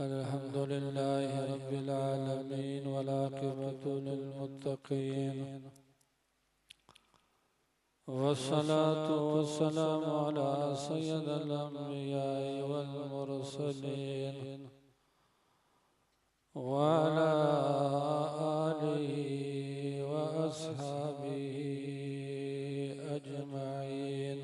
अल्हम्दुलिल्लाहि रब्बिल आलमीन वल आक़िबतु लिल मुत्तक़ीन वस्सलातु वस्सलामु अला सय्यिदिल अंबिया'i वल मुरसलीन व अला आलिहि व अस्हाबिहि अजमईन।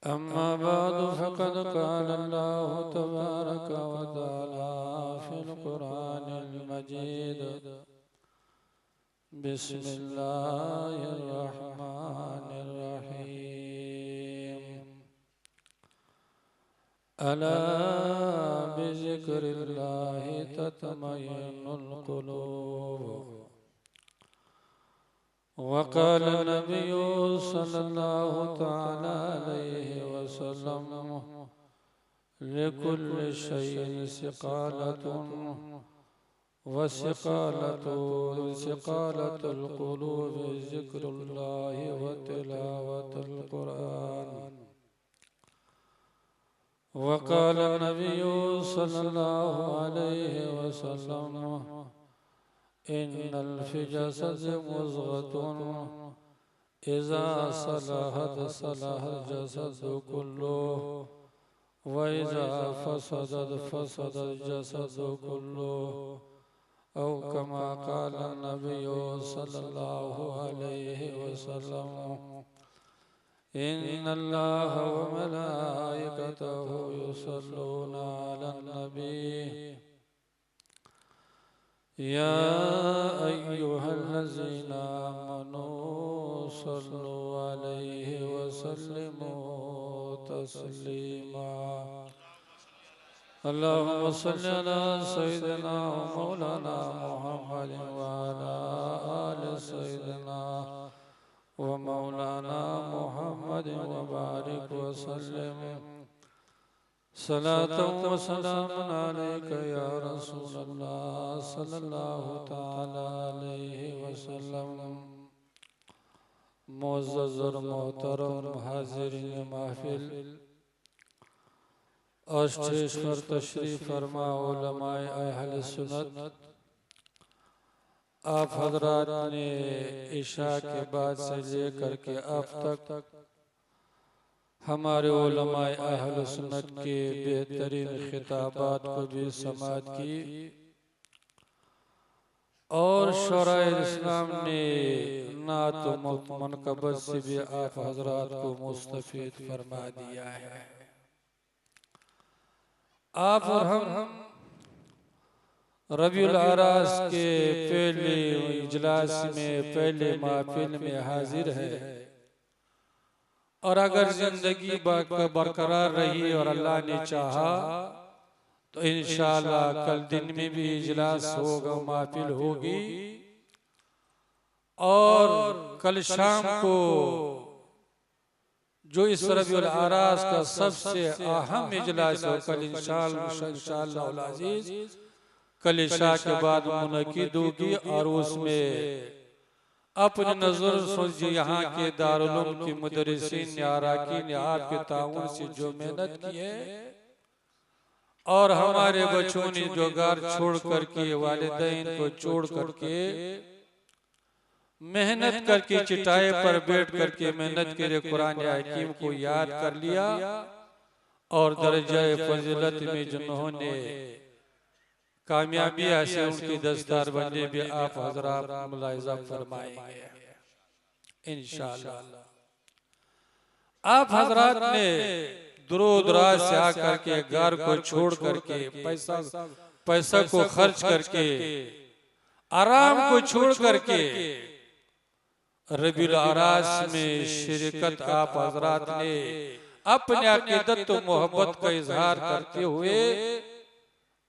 अम्मा बादु फ़क़द क़ाल अल्लाहु तबारक व तआला फ़िल क़ुरानिल मजीद बिस्मिल्लाहिर रहमानिर रहीम। अला बिज़िक्रिल्लाहि तत्मइन्नुल क़ुलूब। वक़ाल नबिय्यु सल्लल्लाहु तआला अलैहि वसल्लम लिकुल्लि शैइन सिक़ालतुन वसिक़ालतुल क़ुलूबि ज़िक्रुल्लाहि व तिलावतुल क़ुरआन। वक़ाल नबिय्यु सल्लल्लाहु अलैहि वसल्लम इन्नल फ़िजसद मुज़ग़तुन इज़ा सलहत सलहल जसदु कुल्लुहु व इज़ा फ़सदत फ़सदल जसदु कुल्लुहु औ कमा क़ाल नबिय्यु सल्लल्लाहु अलैहि वसल्लम इन्नल्लाह व मलाइकतहु युसल्लूना अलन नबी या अय्युहल्लज़ीना आमनू सल्लु अलैहि व सल्लिमू तस्लीमा। अल्लाहुम्मा सल्लि अला सय्यिदिना व मौलाना मुहम्मद व अला आलि सय्यिदिना व मौलाना मुहम्मद व बारिक व सल्लिम सलातन व सलामन अलैका या रसूलल्लाह सल्लल्लाहु तआला अलैहि वसल्लम। मुअज़्ज़ज़ और मोहतरम हाज़िरीन महफ़िल और स्टेज पर तशरीफ़ फरमा उलमाए अहले सुन्नत, आप हज़रात ने इशा के बाद से लेकर के अब तक हमारे उलमाए अहले सुन्नत के बेहतरीन खिताबात को भी समाअत की और शोराए इस्लाम ने नात मनक़बत से भी आप हज़रात को मुस्तफ़ीद फरमा दिया है। आप और हम रबीउल आरास के पहले इजलास में पहले महफिल में हाजिर है और अगर जिंदगी बरकरार रही और अल्लाह ने चाहा तो इंशाअल्लाह कल दिन में भी इजलास होगा, महफिल होगी और कल शाम को जो इस रबीउल आरास का सबसे अहम इजलास हो कल इंशाअल्लाह अज़ीज़ कल इशा के बाद मुनक़िद होगी और उसमें अपने नजर सोचिए यहाँ के दारुल उलूम के मुदर्रिसीन ने अराकीन ने आपके ताउन से जो मेहनत की है और हमारे बच्चों ने जो घर छोड़ करके वालिदैन को छोड़ करके मेहनत करके चटाई पर बैठ करके मेहनत करे कुरान हकीम को याद कर लिया और दर्जाए फजीलत में जिन्होंने कामयाबी हासिल उनकी दस्तार बंदी भी आप हज़रात मुलाहिज़ा फरमाएंगे इंशाअल्लाह। आप हज़रात ने दूर दराज से आकर के घर को छोड़ करके पैसा को खर्च करके आराम को छोड़ करके रबीउल आरास में शिरकत आप हज़रात ने अपने अक़ीदत और मोहब्बत का इजहार करते हुए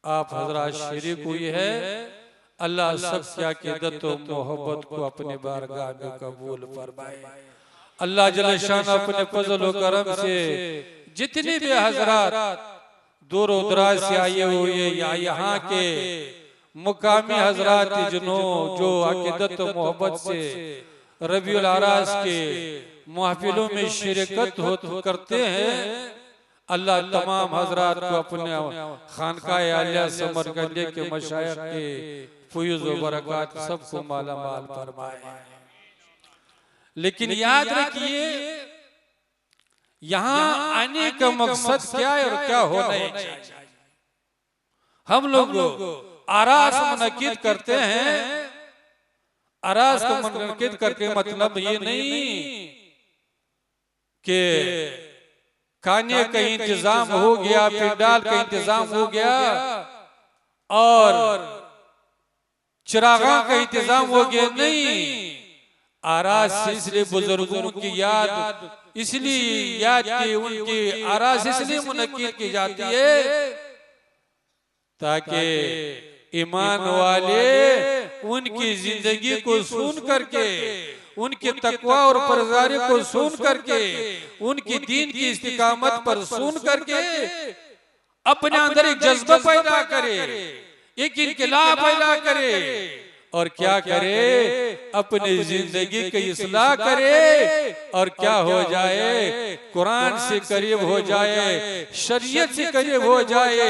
आप हज़रात शरीक हुई है। अल्लाह सबकी अक़ीदत और मोहब्बत को अपने बारगाह में कबूल फरमाए। अल्लाह जल्ल शान अपने फज़ल और करम से जितने भी हज़रात दूर दराज से आए हुए या यहाँ के मुकामी हज़रात जिन्हों जो अक़ीदत और मोहब्बत से रबीउल आरास के महफिलों में शिरकत करते हैं अल्लाह तमाम हजरात को अपने खानकाए आलिया समरकंदी के मशाइख के फयूज़ व बरकत सबको माला माल फरमाए। लेकिन याद रखिए यहाँ आने का मकसद क्या है और क्या होना है। हम लोग आरास मुनक्किद करते हैं, आरास को मुनक्किद करके मतलब ये नहीं कि खाने का इंतजाम हो गया, पिंडाल का इंतजाम हो गया और चिरागा का इंतजाम हो गया, नहीं। आरास इसलिए बुजुर्गों की याद इसलिए याद की, उनकी आरास इसलिए मुनक्किद की जाती है ताकि ईमान वाले उनकी जिंदगी को सुन करके, उनके तकवा और परहेज़गारी को सुन करके, उनकी दीन की इस्तिकामत पर सुन करके अपने अंदर एक जज्बा पैदा करे, एक इनकलाब पैदा करे और क्या करे, अपनी जिंदगी की इस्लाह करे और क्या हो जाए, कुरान से करीब हो जाए, शरीयत से करीब हो जाए,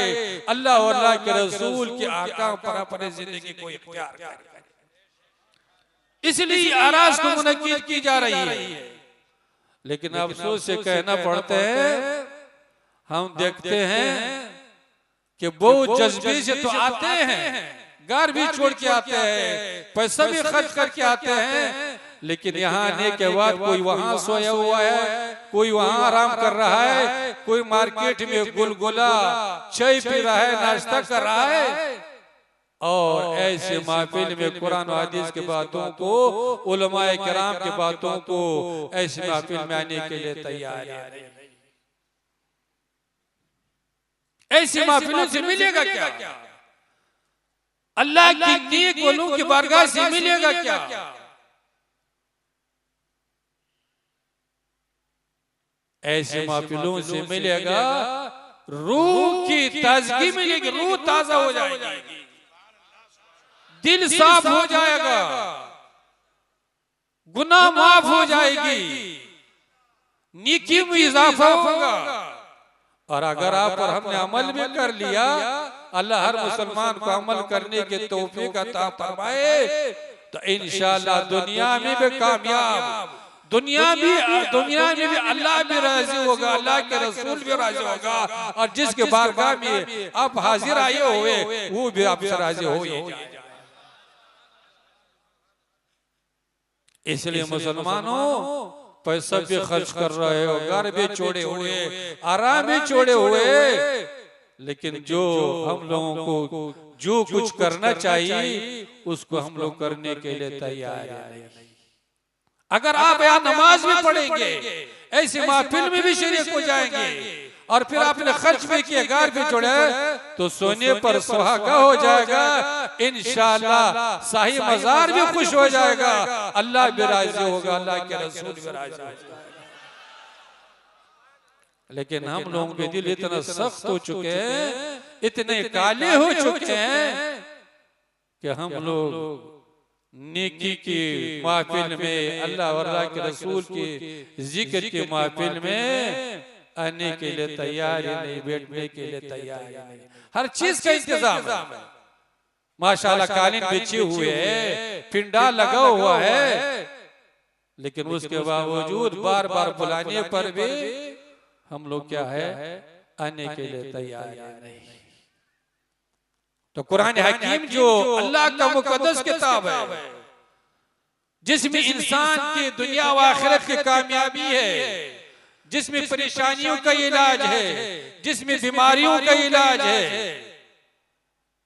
अल्लाह और अल्लाह के रसूल के आकाम पर अपनी जिंदगी को इख्तियार करे। इसलिए आरास को मुनक्किद की जा रही है। लेकिन अफसोस से कहना पड़ता है, हम देखते हैं कि बहुत जज्बे से तो आते हैं, घर भी छोड़ के आते हैं, पैसा भी खर्च करके आते हैं, लेकिन यहाँ आने के बाद कोई वहां सोया हुआ है, कोई वहां आराम कर रहा है, कोई मार्केट में गुलगुला चाय पी रहा है, नाश्ता कर रहा है। और ऐसे महफिल में कुरान और हदीस की बातों को, उलमाए किराम की बातों को ऐसे महफिल में आने के लिए तैयार है। ऐसी महफिलों से मिलेगा क्या? अल्लाह की नेक वलियों की बारगाह से मिलेगा क्या? ऐसे महफिलों से मिलेगा रूह की ताजगी मिलेगी, रूह ताजा हो जाएगी, दिल साफ हो जाएगा, गुनाह माफ हो जाएगी, नेकी में इजाफा होगा। और अगर आप पर हमने अमल भी कर लिया, अल्लाह हर मुसलमान को अमल करने के तौफीक अता फरमाए, तो इंशाअल्लाह दुनिया में भी कामयाब, दुनिया में भी अल्लाह भी राजी होगा, अल्लाह के रसूल भी राजी होगा, और जिसके बारगाह में आप हाजिर आए हुए वो भी आपसे राजी हो जाए। इसलिए मुसलमानों, पैसा भी खर्च कर रहे हो, घर भी छोड़े हुए, आराम भी छोड़े हुए, लेकिन जो हम लोगों को जो कुछ करना चाहिए उसको हम लोग करने के लिए तैयार हैं। अगर आप यहाँ नमाज भी पढ़ेंगे, ऐसे महफिल में भी शरीक हो जाएंगे, और फिर आपने खर्च भी किया, घर भी छोड़े, तो सोने पर सुहागा हो जाएगा, इंशाअल्लाह शाही मजार भी खुश हो जाएगा, अल्लाह भी राजी होगा, अल्लाह के रसूल भी राजी होगा। लेकिन हम लोगों के दिल इतना सख्त हो चुके हैं, इतने काले हो चुके हैं कि हम लोग नेकी की महफिल में, अल्लाह और अल्लाह के रसूल की जिक्र की महफिल में आने के लिए तैयार ही नहीं, बैठने के लिए तैयार ही नहीं। हर चीज का इंतजाम है, माशाल्लाह कालीन बिछे हुए है, पिंडा लगा हुआ है, लेकिन उसके बावजूद बार बार बुलाने पर भी हम लोग क्या है, आने के लिए तैयार नहीं। तो कुरान हकीम जो अल्लाह का मुकद्दस किताब है, जिसमें इंसान की दुनिया व आखिरत की कामयाबी है, जिसमें परेशानियों का इलाज है, जिसमें बीमारियों का इलाज है,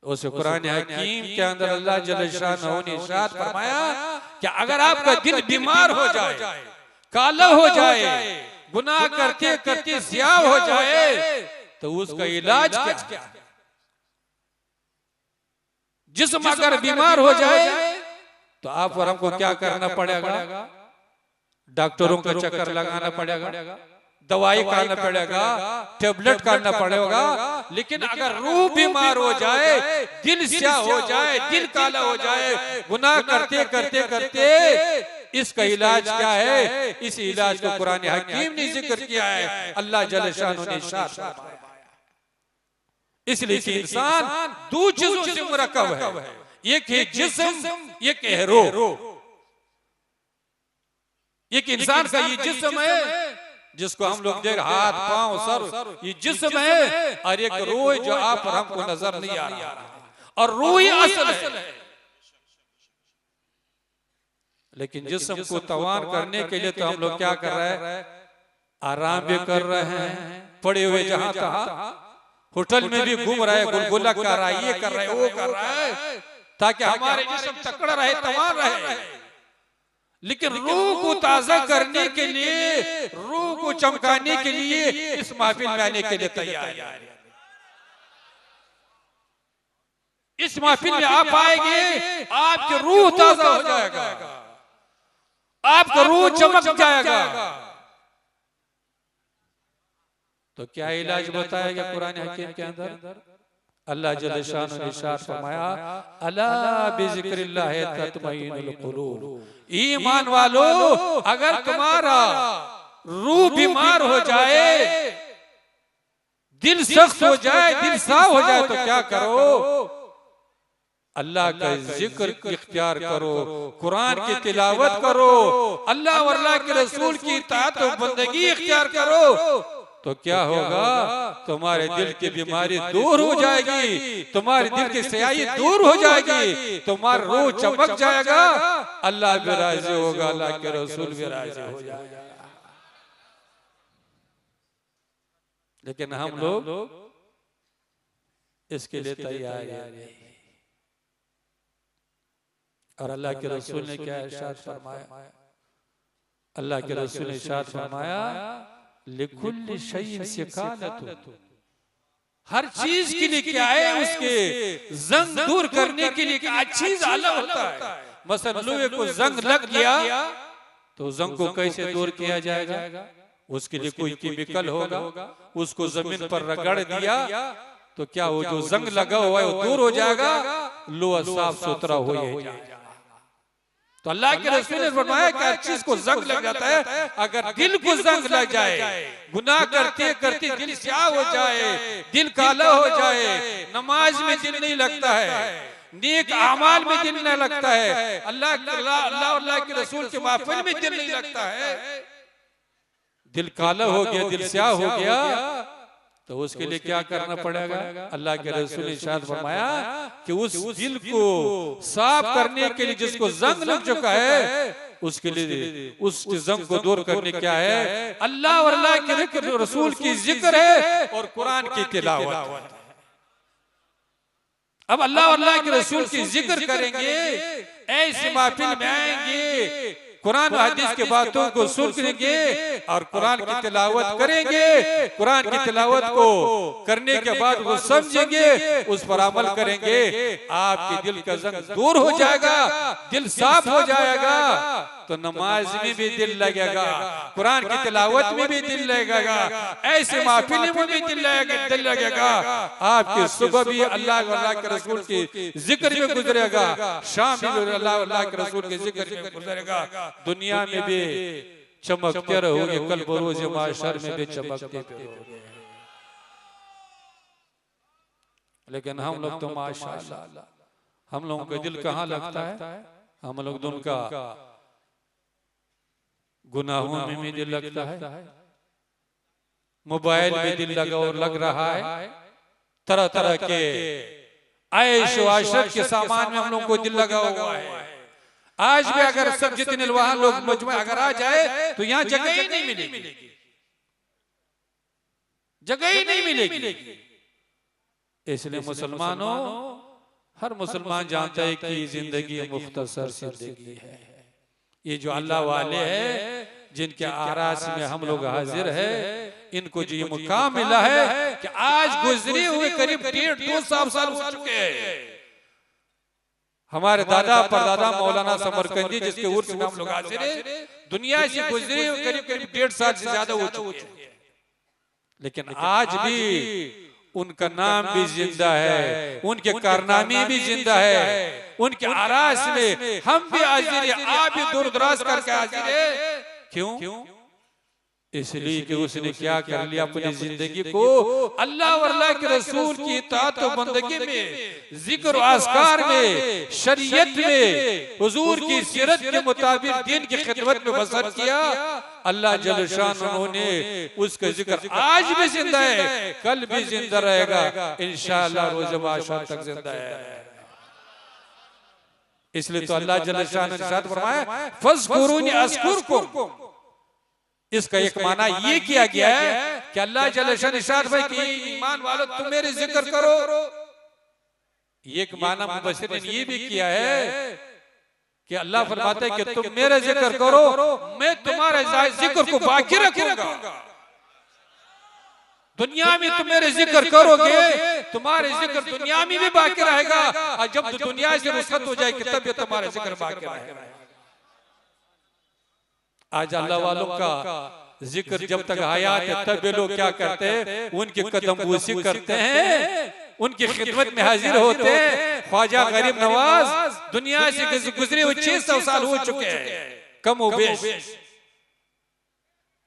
उस कुरान हकीम के अंदर अल्लाह जल्ल शानहू ने इरशाद फरमाया कि अगर आपका दिल बीमार हो जाए, काला हो जाए, गुनाह करते करते स्याह हो जाए, तो उसका इलाज क्या है? जिस्म अगर बीमार हो जाए तो आप और हमको क्या करना पड़ेगा? डॉक्टरों का चक्कर लगाना पड़ेगा, दवाई खाना पड़ेगा, टेबलेट खाना पड़ेगा। लेकिन अगर रूह बीमार हो जाए, दिल स्याह हो जाए, दिल काला हो जाए, गुनाह करते करते करते इसका इलाज क्या है? इस इलाज को कुरान हकीम ने जिक्र किया है, अल्लाह जल्ल शानो ने इरशाद फरमाया। इसलिए कि इंसान दो चीजों से मुरक्कब है, एक है जिस्म, एक है रूह। एक इंसान का ये जिस्म है जिसको हम लोग देख, हाथ पांव सर, ये जिस्म है, और एक रूह जो आप और हमको नजर नहीं आ रहा, और रूह ही असल है। लेकिन जिस्म को तवान करने के लिए तो हम लोग क्या कर रहे हैं? आराम भी कर रहे हैं, पड़े हुए जहां तहां, होटल में भी घूम रहे, गुलगुला कर रहा है, ये कर रहे, वो कर रहा है, ताकि हमारे जिस्म तकड़ा रहे, तवान रहे। लेकिन रूह को ताजा करने के लिए, रूह को चमकाने के लिए इस महफिल में आने के लिए तैयार है। इस महफिल में आप आएंगे, आपकी रूह ताजा हो जाएगा, आपका रूह चमक जाएगा। तो क्या इलाज बताया गया कुरान हकीम के अंदर? अल्लाह जल्ल शानो ने इरशाद फरमाया, अला बिज़िक्रिल्लाहि तत्मइनुल कुलूब। ईमान वालो, अगर तुम्हारा रूह बीमार हो जाए, दिल सख्त हो जाए, दिल साफ हो जाए, तो क्या करो? अल्लाह का जिक्र इख्तियार करो, कुरान की तिलावत करो, अल्लाह और अल्लाह के रसूल की इताअत और बंदगी इख्तियार करो, तो क्या होगा? तुम्हारे दिल की बीमारी दूर हो जाएगी, तुम्हारे दिल की स्याही दूर हो जाएगी, तुम्हारा रूह चमक जाएगा, अल्लाह भी राजी होगा, अल्लाह के रसूल भी राजी हो जाएगा। लेकिन हम लोग इसके लिए तैयार नहीं। और अल्लाह के रसूल ने क्या इरशाद फरमाया? अल्लाह के रसूल ने इरशाद फरमाया, लिकुल्लि शैइन सिकानतु। हर चीज के लिए क्या है? उसके जंग दूर करने के लिए अच्छी जाला होता है। मसलन लोहे को जंग लग गया, तो जंग को कैसे दूर किया जाएगा? उसके लिए कोई केमिकल होगा, उसको जमीन पर रगड़ दिया तो क्या वो जो जंग लगा हुआ है वो दूर हो जाएगा, लोहा साफ सुथरा हो जाएगा। तो अल्लाह के रसूल ने फरमाया कि हर चीज को जंग लग जाता है। अगर दिल को जंग लग जाए, गुनाह करते करते दिल स्याह हो जाए, दिल काला हो जाए, नमाज में दिल नहीं लगता है, नेक अमाल में दिल नहीं लगता है, अल्लाह के रसूल के महफिल में दिल नहीं लगता है, दिल काला हो गया, दिल स्याह हो गया, तो उसके लिए क्या करना पड़ेगा? अल्लाह के रसूल ने इरशाद फरमाया कि उस दिल को साफ करने के लिए जिसको जंग लग चुका है, उसके लिए उस जंग को दूर करने क्या है? अल्लाह और अल्लाह के रसूल की जिक्र है और कुरान की तिलावत। अब अल्लाह और अल्लाह के रसूल की जिक्र करेंगे, ऐसे महफिल में आएंगे, कुरान और हदीस के बातों को सुनेंगे और कुरान की तिलावत करेंगे। कुरान की तिलावत को करने के बाद वो समझेंगे, उस पर अमल करेंगे, आपके दिल का जंग दूर हो जाएगा, दिल साफ हो जाएगा, तो नमाज में भी दिल लगेगा, कुरान की तिलावत में भी दिल लगेगा, ऐसे महफिल में भी दिल लगेगा। आपकी सुबह भी अल्लाह के रसूल की जिक्र में गुजरेगा, शाम भी अल्लाह के रसूल के जिक्र में गुजरेगा, दुनिया में भी चमकते रहोगे, कल बरोज माशर में भी चमकते रहोगे। लेकिन हम लोग तो माशाअल्लाह, हम लोगों का दिल कहाँ लगता है? हम लोग तो उनका गुनाहों में भी दिल लगता है, मोबाइल में दिल लगा और लग रहा है, तरह तरह के ऐश व आशरत के सामान में हम लोग को दिल लगा हुआ है। आज भी अगर सब जितने वहां लोग मजमा अगर आ जाए तो यहाँ जगह ही नहीं मिलेगी, जगह ही नहीं मिलेगी। इसलिए मुसलमानों, हर मुसलमान जानता है कि जिंदगी मुख्तसर जिंदगी है। ये जो अल्लाह वाले हैं जिनके आरास में हम लोग हाजिर है, इनको जो ये मुकाम मिला है कि आज गुजरे हुए करीब 1.5-2 साल हो चुके हैं। हमारे दादा परदादा मौलाना समरकंदी जिसके उर्स में हम लोग हाजिर हैं, दुनिया से गुजरे हुए करीब 1.5 साल से ज्यादा हो चुके हैं, लेकिन आज भी उनका नाम भी जिंदा है, उनके कारनामे भी जिंदा है। उनके आरास में हम भी हाजिर हैं, आप भी दूर दराज करके हाजिर है। क्यों? इसलिए कि उसने क्या कर लिया, अपनी जिंदगी को अल्लाह और अल्लाह के रसूल की इताअत और बंदगी में, जिक्र और आज़कार में, शरीयत में, हुजूर की सीरत के मुताबिक दीन की खिदमत में बसर किया। अल्लाह जल्ल शान ने उसका जिक्र आज भी जिंदा है, कल भी जिंदा रहेगा, इंशाअल्लाह रोज़ माशर तक जिंदा है। इसलिए तो अल्लाह जल्ल शान ने इरशाद फरमाया फज़कुरूनी अज़कुरकुम। इसका एक माना ये किया गया है कि अल्लाह जल्ल शान इरशाद भाई कि ईमान वालों तुम मेरे जिक्र करो। एक माना मुबश्शिरीन ने ये भी किया है कि अल्लाह फरमाता है कि तुम मेरे जिक्र करो, मैं तुम्हारे जिक्र को बाकी रखूंगा। दुनिया में तुम मेरे जिक्र करोगे, तुम्हारे जिक्र दुनिया में भी बाकी रहेगा, और जब दुनिया से रुखसत हो जाएगी तब ये तुम्हारे जिक्र बाकी रहेगा। आज अल्लाह वालों का जिक्र जब तक हयात है तब ये लोग क्या करते हैं, उनकी कदमबूसी करते हैं, उनकी खिदमत में हाजिर होते हैं। ख्वाजा गरीब नवाज दुनिया से गुजरे हुए 600 साल हो चुके हैं कम हो बेश,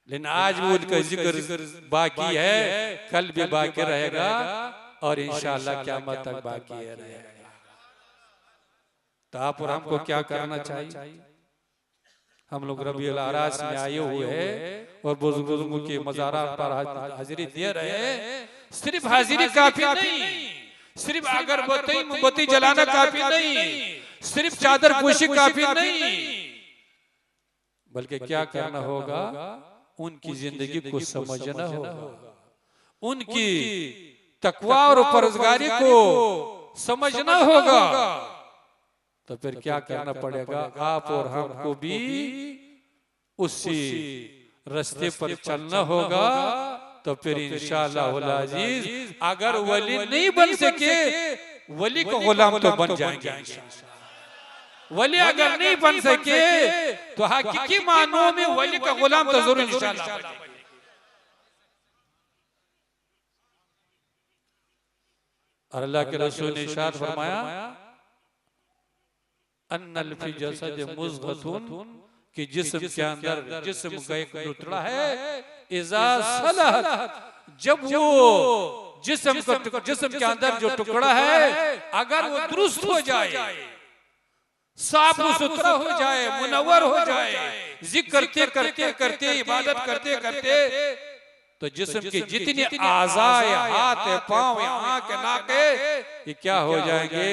लेकिन आज भी उनका जिक्र बाकी है, कल भी बाकी रहेगा और इंशाअल्लाह क़यामत तक बाकी रहेगा। तो आप और हमको क्या करना चाहिए? हम लोग रबीउल आरास में आए हुए हैं और बुजुर्गों के मज़ारात पर हाजिरी दे रहे हैं। सिर्फ हाजिरी काफी नहीं, सिर्फ अगरबत्ती मोमबत्ती जलाना काफी नहीं, सिर्फ चादर पोशी काफी नहीं, बल्कि क्या करना होगा, उनकी जिंदगी को समझना होगा, उनकी तकवा और परहेज़गारी को समझना होगा। तो फिर क्या करना पड़ेगा, आप और हमको भी उसी रास्ते पर चलना होगा। तो फिर इंशाअल्लाह अज़ीज अगर वली नहीं बन सके, वली का गुलाम तो बन जाएंगे। वली अगर नहीं बन सके तो हकीकी मानों में वली का गुलाम तो जरूर इंशाअल्लाह। और अल्लाह के रसूल ने इरशाद फरमाया अन्नल फी जसद मुज़ग़तुन, कि जिस्म के अंदर जिस्म का एक टुकड़ा है, इज़ा सलहत, जब वो जिस्म के अंदर जो टुकड़ा है अगर वो दुरुस्त हो जाए, साफ सुथरा हो जाए, मुनव्वर हो जाए, जिक्र करते करते इबादत करते करते, तो जिस्म की जितनी आज़ाए, हाथ पाँव आँख नाक, ये क्या हो जाएंगे,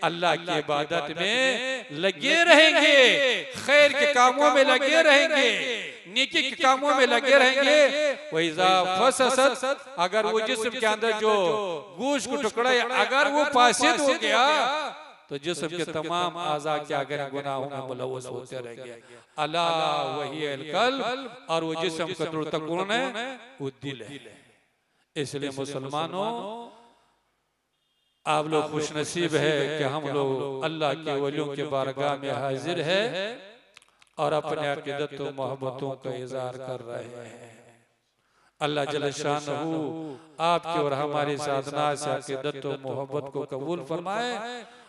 अल्लाह की इबादत में लगे रहेंगे, खैर के कामों में लगे रहेंगे, नेकी के कामों में लगे रहेंगे। वइज़ा फससत, अगर वो जिस्म के अंदर जो गोश्त का टुकड़ा है अगर वो फासिद हो गया तो जिस्म के तमाम आज़ा क्या करें, गुनाहों में मुलव्वस होते रहेंगे। अला वही अल-क़ल्ब, और वो जिस्म का टुकड़ा कौन है, वो दिल है। इसलिए मुसलमानों आप लोग खुशनसीब है कि हम लोग अल्लाह के वलियों के बारगाह में हाजिर है और अपने अक़ीदत व मोहब्बतों का इज़हार कर रहे हैं। अल्लाह जल्ल शानहू आपके और हमारी साधना से अक़ीदत व मोहब्बत को कबूल फरमाए।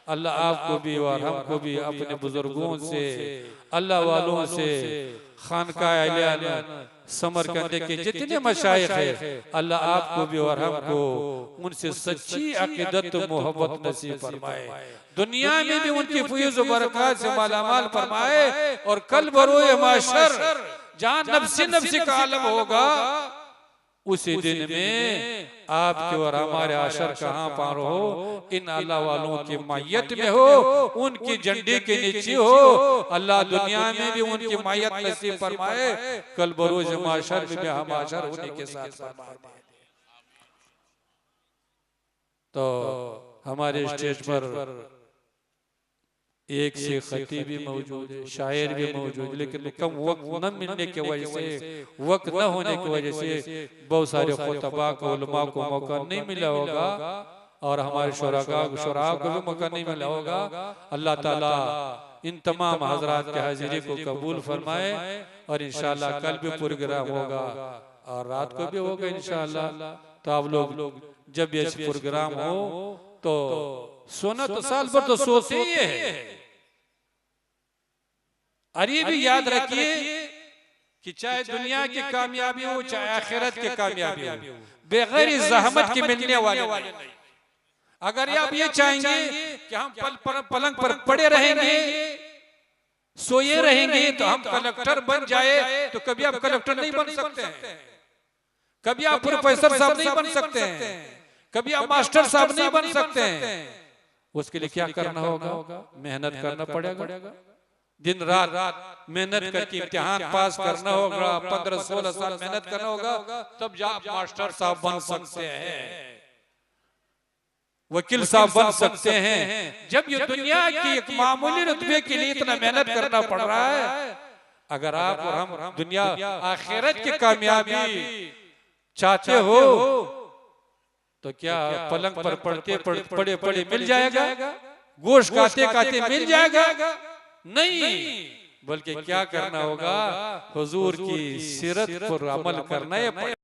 अल्लाह आपको भी और हमको भी अपने बुजुर्गों से, अल्लाह वालों से, खानकाह अलिया समरकंद के जितने मशाइख हैं, अल्लाह आपको भी और हमको उनसे सच्ची अक़ीदत मोहब्बत नसीब फरमाए, दुनिया में भी उनकी फैज़ व बरकत से मालामाल फरमाए, और कल बरोए माशर जहाँ नफ्सी नफ्सी का आलम होगा उसी दिन में आपके और हमारे आशर कहाँ पार हो, इन अल्लाह वालों की मायत में हो, उनकी झंडी के नीचे हो। अल्लाह दुनिया में भी उनकी मायत नसीब फरमाए, कल बरोज माशर में भी हम आशर होने के साथ फरमाए। तो हमारे स्टेज पर एक से खतीब भी मौजूद है, शायर भी मौजूद, लेकिन कम वक्त न मिलने की वजह से, वक्त न होने की वजह से बहुत सारे खुतबा को, उलमा को मौका नहीं मिला होगा, और हमारे शुरा को भी मौका नहीं मिला होगा। अल्लाह ताला इन तमाम हजरात के हाजिरी को कबूल फरमाए, और इंशाअल्लाह कल भी प्रोग्राम होगा और रात को भी होगा इंशाअल्लाह। तो आप लोग जब ये प्रोग्राम हो तो सोना तो साल भर तो सोते ही है। और ये भी याद रखिए कि चाहे दुनिया की कामयाबी हो चाहे आखिरत की कामयाबी हो, बगैर जहमत के मिलने वाले नहीं। अगर आप ये चाहेंगे कि हम पलंग पर पड़े रहेंगे, सोए रहेंगे, तो हम कलेक्टर बन जाए, तो कभी आप कलेक्टर नहीं बन सकते हैं, कभी आप प्रोफेसर साहब नहीं बन सकते हैं, कभी आप मास्टर साहब नहीं बन सकते हैं। उसके लिए क्या करना होगा? मेहनत करना पड़ेगा, दिन रात मेहनत करके इम्तिहान पास करना होगा, 15-16 साल मेहनत करना होगा, तब जा आप मास्टर साहब बन सकते हैं, वकील साहब बन सकते हैं। जब ये दुनिया की एक मामूली रुतबे के लिए इतना मेहनत करना पड़ रहा है, अगर आप और हम दुनिया आखिरत की कामयाबी चाहते हो तो क्या पलंग पर पड़े पड़े मिल जाएगा? गोश्त खाते खाते मिल जाएगा? नहीं, बल्कि क्या करना होगा? हुजूर की सीरत पर अमल करना है।